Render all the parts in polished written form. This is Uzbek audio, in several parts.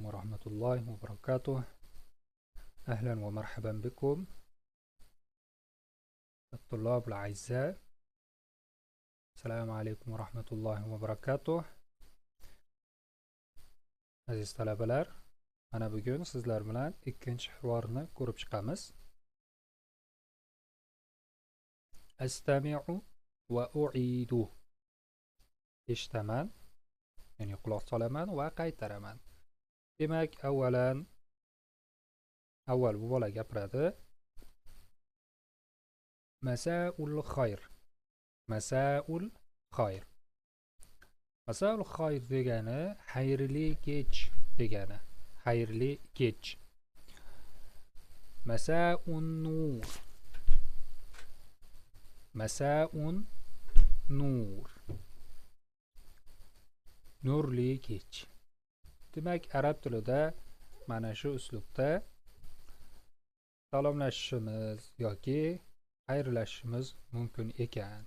ورحمة الله وبركاته. أهلا ومرحبا بكم الطلاب الأعزاء. السلام عليكم ورحمة الله وبركاته. Aziz talabalar, mana bugun sizlar bilan ikkinchi hivorni ko'rib chiqamiz. Astami'u va u'idu. Eshitaman, ya'ni quloq solaman va qaytaraman. Demak, avval bu bola gapiradi. Masa'ul khayr. Masa'ul khayr. Masa'ul khayr degani xayrli kech degani. Xayrli kech. Masa'un nur. Masa'un nur. Nurli kech. Demak, arab tilida mana shu uslubda salomlashishimiz yoki xayrlashishimiz mumkin ekan.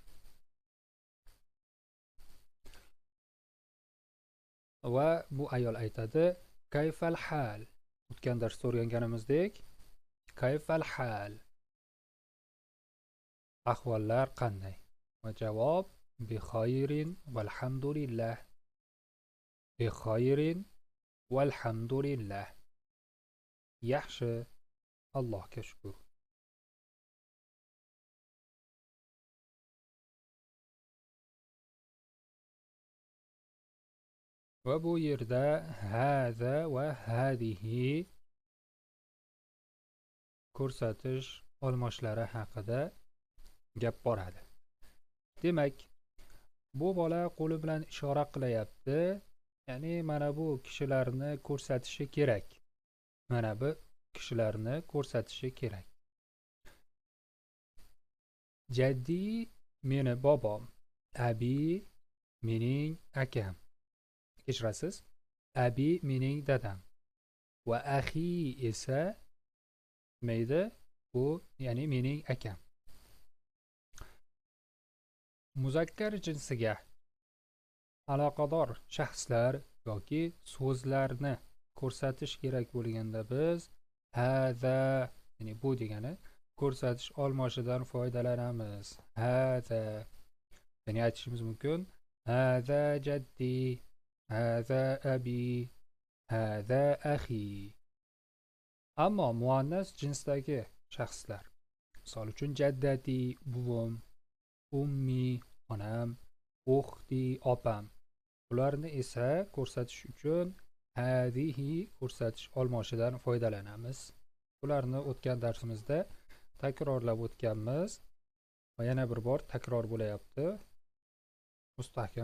Va bu ayol aytadi: kayfal hal. O'tgan darsda o'rganganimizdek, kayfal hal. Ahvollar qanday? Va javob: bi xayrin valhamdulillah. Bi xayrin valhamdulillah. Yaxshi, Allohga shukr. Va bu yerda hada va hadihi ko'rsatish olmoshlari haqida gap boradi. Demak, bu bola qo'li bilan ishora qilyapti. Ya'ni mana bu kishilarni ko'rsatishi kerak. Mana bu kishilarni ko'rsatishi kerak. Jaddi meni bobom, abi mening akam. Kechirasiz, abi mening dadam va axi esa mayda bu ya'ni mening akam. Muzakkar jinsiga aloqador shaxslar yoki so'zlarni ko'rsatish kerak bo'lganda biz hada, ya'ni bu degani ko'rsatish olmoshidan foydalanamiz. Hada, ya'ni aytishimiz mumkin: hada jaddi, hada abi, hada axi. Ammo muannas jinsdagi shaxslar, misol uchun jaddati, buvom, ummi, onam, uxti, opam, ularni esa ko'rsatish uchun hadihi ko'rsatish olmoshidan foydalanamiz. Ularni o'tgan darsimizda takrorlab o'tganmiz va yana bir bor takror bo'layapti. Mustahkam